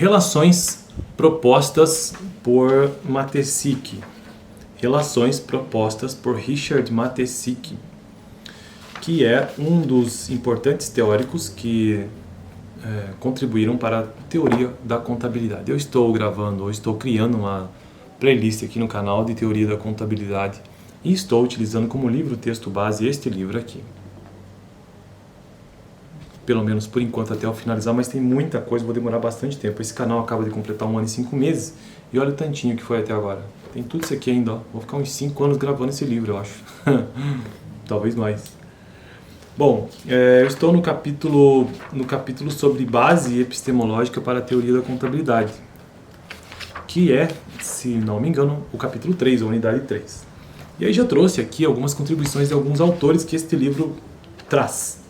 Relações propostas por Matesic. Relações propostas por Richard Matesic, que é um dos importantes teóricos que contribuíram para a teoria da contabilidade. Eu estou criando uma playlist aqui no canal de teoria da contabilidade e estou utilizando como livro texto base este livro aqui. Pelo menos por enquanto até eu finalizar, mas tem muita coisa, vou demorar bastante tempo. Esse canal acaba de completar 1 ano e 5 meses e olha o tantinho que foi até agora. Tem tudo isso aqui ainda, ó. Vou ficar uns 5 anos gravando esse livro, eu acho. Talvez mais. Bom, eu estou no capítulo sobre base epistemológica para a teoria da contabilidade, que é, se não me engano, o capítulo 3, a unidade 3. E aí já trouxe aqui algumas contribuições de alguns autores que este livro traz.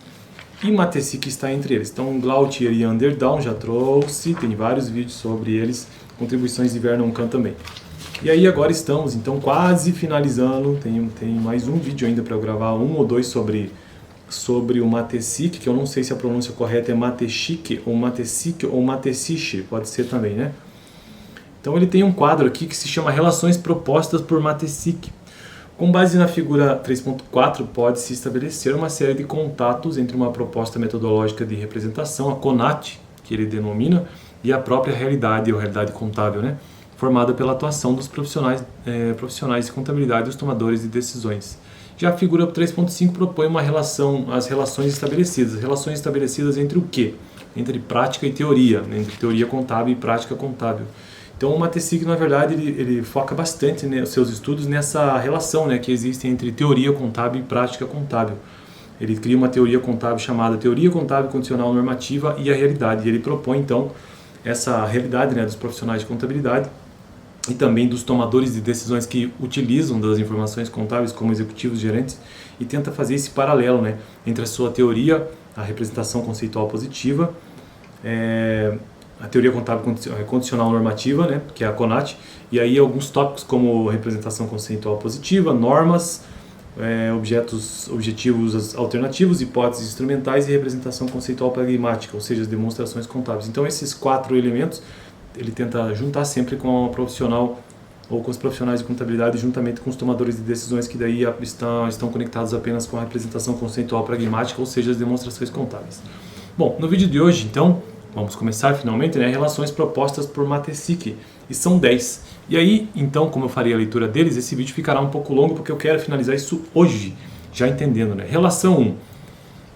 E Matesic está entre eles. Então, Glautier e Underdown já trouxe, tem vários vídeos sobre eles, contribuições de Vernon Kahn também. E aí agora estamos, então, quase finalizando, tem mais um vídeo ainda para eu gravar, 1 ou 2 sobre o Matesic, que eu não sei se a pronúncia correta é Matesic ou Matesic, pode ser também, né? Então ele tem um quadro aqui que se chama Relações Propostas por Matesic. Com base na figura 3.4, pode-se estabelecer uma série de contatos entre uma proposta metodológica de representação, a CONAT, que ele denomina, e a própria realidade, ou realidade contábil, né? Formada pela atuação dos profissionais de contabilidade e os tomadores de decisões. Já a figura 3.5 propõe as relações estabelecidas. Relações estabelecidas entre o quê? Entre prática e teoria, né? Entre teoria contábil e prática contábil. Então o Matesic, na verdade, ele foca bastante, né, os seus estudos nessa relação, né, que existe entre teoria contábil e prática contábil. Ele cria uma teoria contábil chamada Teoria Contábil Condicional Normativa e a Realidade. E ele propõe, então, essa realidade, né, dos profissionais de contabilidade e também dos tomadores de decisões que utilizam das informações contábeis como executivos gerentes e tenta fazer esse paralelo, né, entre a sua teoria, a representação conceitual positiva, a teoria contábil condicional normativa, né, que é a CONAT, e aí alguns tópicos como representação conceitual positiva, normas, objetivos alternativos, hipóteses instrumentais e representação conceitual pragmática, ou seja, as demonstrações contábeis. Então esses 4 elementos ele tenta juntar sempre com o profissional ou com os profissionais de contabilidade juntamente com os tomadores de decisões que daí estão conectados apenas com a representação conceitual pragmática, ou seja, as demonstrações contábeis. Bom, no vídeo de hoje, então, vamos começar finalmente, né? Relações propostas por Matesic, e são 10. E aí, então, como eu farei a leitura deles, esse vídeo ficará um pouco longo porque eu quero finalizar isso hoje, já entendendo, né? Relação 1.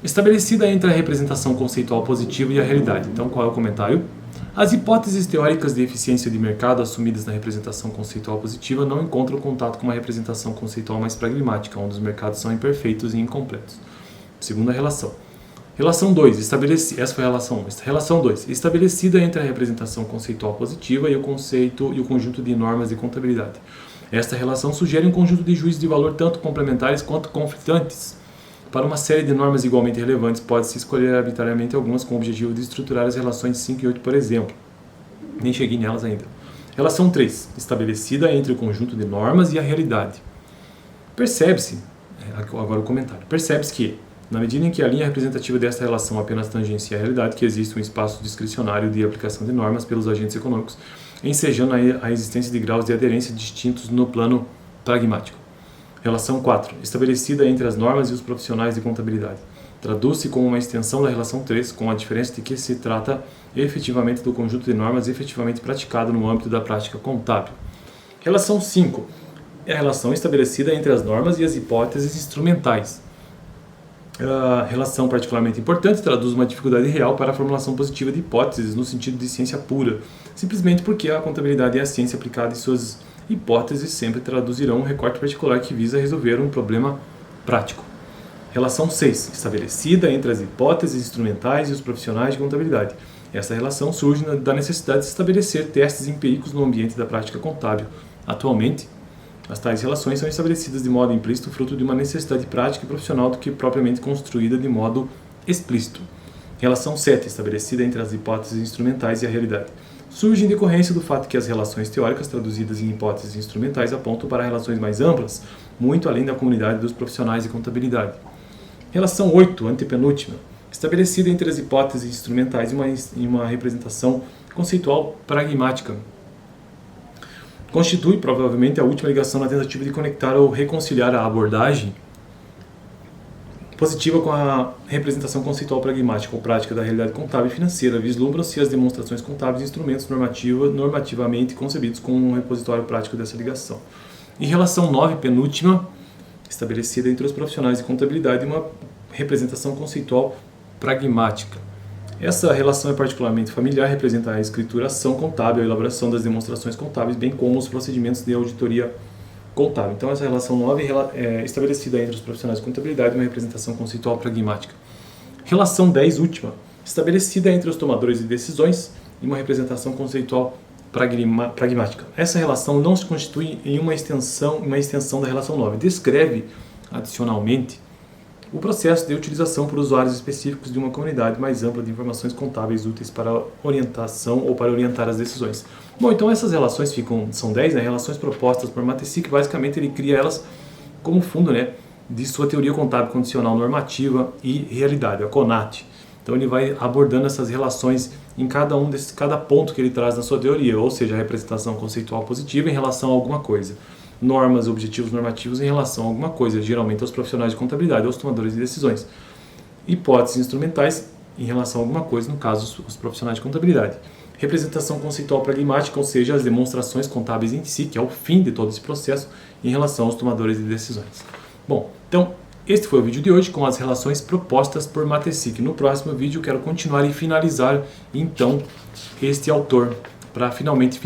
Estabelecida entre a representação conceitual positiva e a realidade. Então, qual é o comentário? As hipóteses teóricas de eficiência de mercado assumidas na representação conceitual positiva não encontram contato com uma representação conceitual mais pragmática, onde os mercados são imperfeitos e incompletos. Segunda relação. Relação 2, essa foi a relação 1. Relação 2, estabelecida entre a representação conceitual positiva e o conjunto de normas de contabilidade. Esta relação sugere um conjunto de juízos de valor tanto complementares quanto conflitantes. Para uma série de normas igualmente relevantes, pode-se escolher arbitrariamente algumas com o objetivo de estruturar as relações 5 e 8, por exemplo. Nem cheguei nelas ainda. Relação 3, estabelecida entre o conjunto de normas e a realidade. Percebe-se, agora o comentário, percebe-se que, na medida em que a linha representativa desta relação apenas tangencia a realidade, que existe um espaço discricionário de aplicação de normas pelos agentes econômicos, ensejando a existência de graus de aderência distintos no plano pragmático. Relação 4. Estabelecida entre as normas e os profissionais de contabilidade. Traduz-se como uma extensão da relação 3, com a diferença de que se trata efetivamente do conjunto de normas efetivamente praticado no âmbito da prática contábil. Relação 5. É a relação estabelecida entre as normas e as hipóteses instrumentais. A relação particularmente importante traduz uma dificuldade real para a formulação positiva de hipóteses no sentido de ciência pura, simplesmente porque a contabilidade é a ciência aplicada e suas hipóteses sempre traduzirão um recorte particular que visa resolver um problema prático. Relação 6. Estabelecida entre as hipóteses instrumentais e os profissionais de contabilidade. Essa relação surge da necessidade de estabelecer testes empíricos no ambiente da prática contábil. Atualmente, as tais relações são estabelecidas de modo implícito, fruto de uma necessidade prática e profissional do que propriamente construída de modo explícito. Relação 7, estabelecida entre as hipóteses instrumentais e a realidade. Surge em decorrência do fato que as relações teóricas traduzidas em hipóteses instrumentais apontam para relações mais amplas, muito além da comunidade dos profissionais de contabilidade. Relação 8, antepenúltima, estabelecida entre as hipóteses instrumentais e uma representação conceitual pragmática. Constitui provavelmente a última ligação na tentativa de conectar ou reconciliar a abordagem positiva com a representação conceitual pragmática ou prática da realidade contábil e financeira. Vislumbram-se as demonstrações contábeis e instrumentos normativamente concebidos como um repositório prático dessa ligação. Em relação 9, penúltima, estabelecida entre os profissionais de contabilidade, uma representação conceitual pragmática. Essa relação é particularmente familiar, representa a escrituração contábil, a elaboração das demonstrações contábeis, bem como os procedimentos de auditoria contábil. Então, essa relação 9 é estabelecida entre os profissionais de contabilidade, uma representação conceitual pragmática. Relação 10, última, estabelecida entre os tomadores de decisões e uma representação conceitual pragmática. Essa relação não se constitui em uma extensão da relação 9. Descreve, adicionalmente, o processo de utilização por usuários específicos de uma comunidade mais ampla de informações contábeis úteis para orientação ou para orientar as decisões. Bom, então essas relações são 10, né? Relações propostas por Matesic. Basicamente ele cria elas como fundo, né, de sua teoria contábil condicional normativa e realidade, a CONAT. Então ele vai abordando essas relações em cada ponto que ele traz na sua teoria, ou seja, a representação conceitual positiva em relação a alguma coisa. Normas, objetivos normativos em relação a alguma coisa, geralmente aos profissionais de contabilidade, aos tomadores de decisões. Hipóteses instrumentais em relação a alguma coisa, no caso, os profissionais de contabilidade. Representação conceitual pragmática, ou seja, as demonstrações contábeis em si, que é o fim de todo esse processo, em relação aos tomadores de decisões. Bom, então, este foi o vídeo de hoje com as relações propostas por Matesic. No próximo vídeo, eu quero continuar e finalizar, então, este autor, para finalmente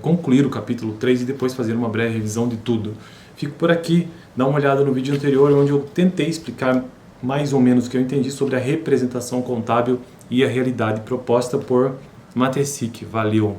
concluir o capítulo 3 e depois fazer uma breve revisão de tudo. Fico por aqui, dá uma olhada no vídeo anterior, onde eu tentei explicar mais ou menos o que eu entendi sobre a representação contábil e a realidade proposta por Matesic. Valeu!